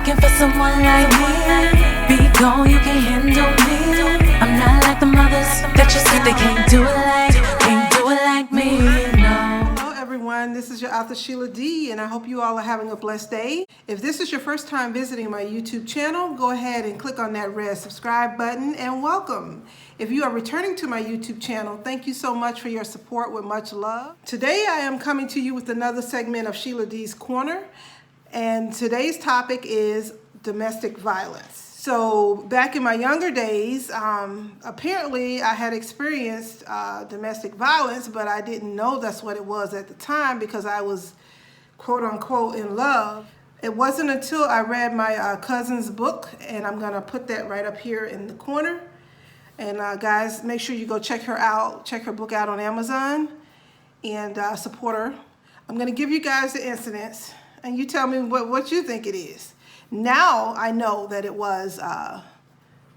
looking for someone like me. Be gone, you can handle me. I'm not like the mothers that you said they can't do it like me. No. Hello everyone, this is your author Sheila D, and I hope you all are having a blessed day. If this is your first time visiting my YouTube channel, go ahead and click on that red subscribe button and welcome. If you are returning to my YouTube channel, thank you so much for your support with much love. Today I am coming to you with another segment of Sheila D's Corner, and today's topic is domestic violence. So back in my younger days, apparently I had experienced domestic violence, but I didn't know that's what it was at the time because I was quote unquote in love. It wasn't until I read my cousin's book, and I'm gonna put that right up here in the corner. And guys, make sure you go check her out, check her book out on Amazon, and support her. I'm gonna give you guys the incidents, and you tell me what you think it is. Now I know that it was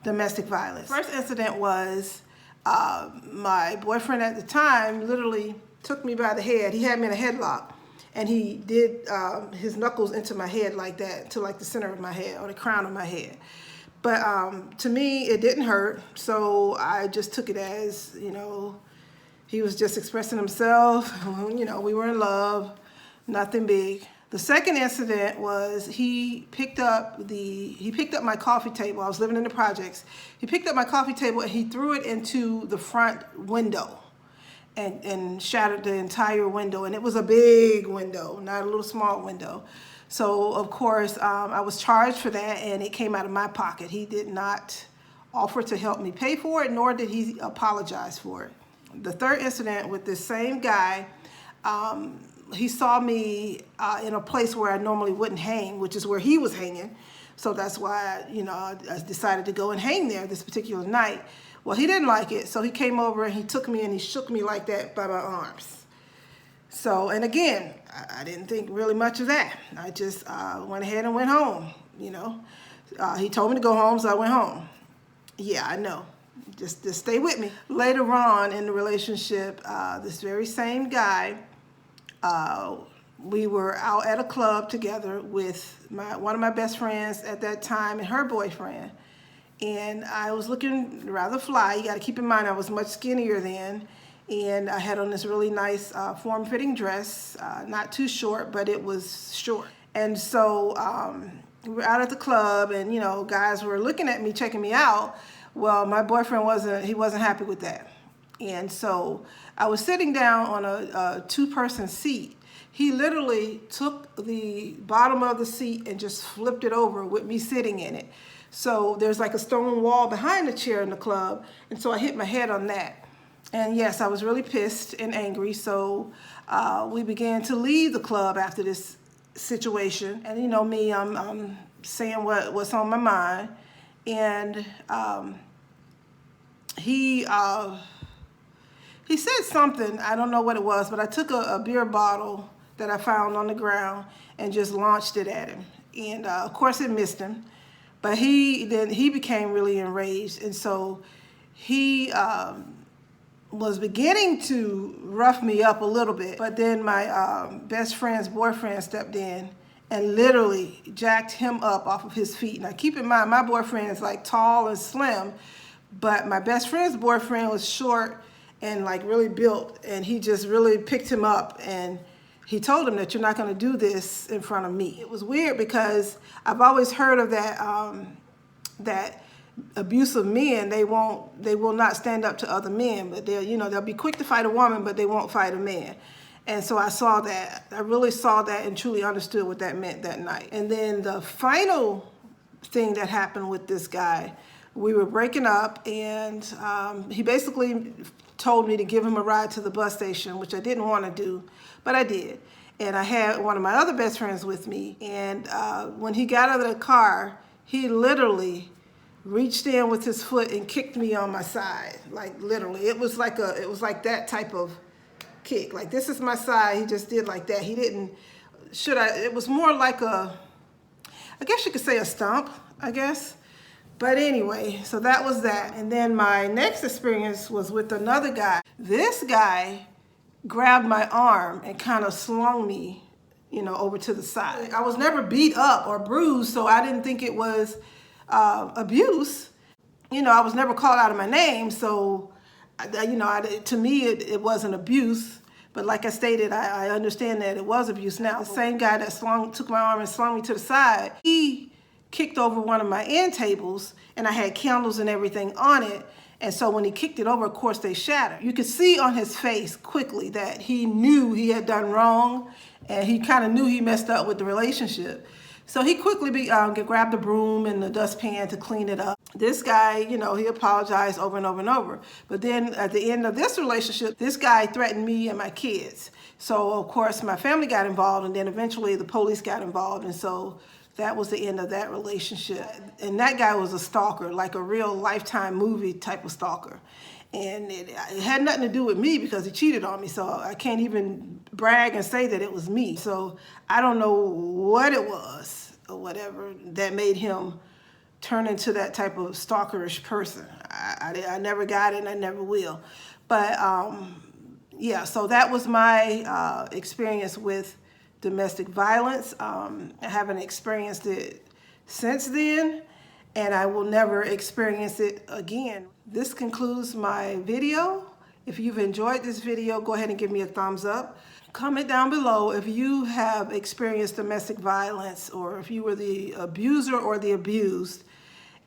domestic violence. First incident was my boyfriend at the time literally took me by the head. He had me in a headlock, and he did his knuckles into my head like that, to like the center of my head or the crown of my head. But to me, it didn't hurt, so I just took it as, you know, he was just expressing himself. You know, we were in love, nothing big. The second incident was he picked up my coffee table. I was living in the projects. He picked up my coffee table and he threw it into the front window and shattered the entire window. And it was a big window, not a little small window. So of course, I was charged for that, and it came out of my pocket. He did not offer to help me pay for it, nor did he apologize for it. The third incident with this same guy, he saw me in a place where I normally wouldn't hang, which is where he was hanging. So that's why, you know, I decided to go and hang there this particular night. Well, he didn't like it, so he came over and he took me and he shook me like that by my arms. So, and again, I didn't think really much of that. I just went ahead and went home, you know. He told me to go home, so I went home. Yeah, I know. Just stay with me. Later on in the relationship, this very same guy, we were out at a club together with one of my best friends at that time and her boyfriend. And I was looking rather fly. You got to keep in mind I was much skinnier then. And I had on this really nice form-fitting dress, not too short, but it was short. And so we were out at the club, and you know, guys were looking at me, checking me out. Well, my boyfriend wasn't happy with that. And so I was sitting down on a two-person seat. He literally took the bottom of the seat and just flipped it over with me sitting in it. So there's like a stone wall behind the chair in the club, and so I hit my head on that. And yes, I was really pissed and angry, so we began to leave the club after this situation. And you know me, I'm saying what's on my mind. And he said something, I don't know what it was, but I took a beer bottle that I found on the ground and just launched it at him. And of course it missed him, but he became really enraged. And so he was beginning to rough me up a little bit, but then my best friend's boyfriend stepped in and literally jacked him up off of his feet. Now keep in mind, my boyfriend is like tall and slim, but my best friend's boyfriend was short and like really built, and he just really picked him up and he told him that you're not gonna do this in front of me. It was weird because I've always heard of that abusive men, they will not stand up to other men, but they'll be quick to fight a woman, but they won't fight a man. And so I saw that. I really saw that and truly understood what that meant that night. And then the final thing that happened with this guy, we were breaking up, and he basically told me to give him a ride to the bus station, which I didn't want to do, but I did. And I had one of my other best friends with me, and when he got out of the car, he literally reached in with his foot and kicked me on my side, like literally. It was like that type of kick. Like, this is my side. He just did like that. He didn't. It was more like I guess you could say a stomp, I guess. But anyway, so that was that. And then my next experience was with another guy. This guy grabbed my arm and kind of slung me over to the side. I was never beat up or bruised, so I didn't think it was abuse. I was never called out of my name, so to me it wasn't abuse. But like I stated, I understand that it was abuse now. The same guy that took my arm and slung me to the side, he kicked over one of my end tables, and I had candles and everything on it. And so when he kicked it over, of course, they shattered. You could see on his face quickly that he knew he had done wrong, and he kind of knew he messed up with the relationship. So he quickly grabbed the broom and the dustpan to clean it up. This guy, he apologized over and over and over. But then at the end of this relationship, this guy threatened me and my kids. So, of course, my family got involved, and then eventually the police got involved. And so that was the end of that relationship. And that guy was a stalker, like a real Lifetime movie type of stalker. And it had nothing to do with me because he cheated on me. So I can't even brag and say that it was me. So I don't know what it was or whatever that made him turn into that type of stalkerish person. I never got it, and I never will. But yeah, so that was my experience with domestic violence. I haven't experienced it since then, and I will never experience it again. This concludes my video. If you've enjoyed this video, go ahead and give me a thumbs up. Comment down below if you have experienced domestic violence, or if you were the abuser or the abused.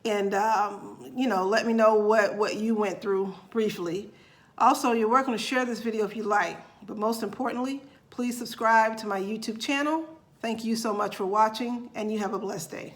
And, let me know what you went through briefly. Also, you're welcome to share this video if you like. But most importantly, please subscribe to my YouTube channel. Thank you so much for watching, and you have a blessed day.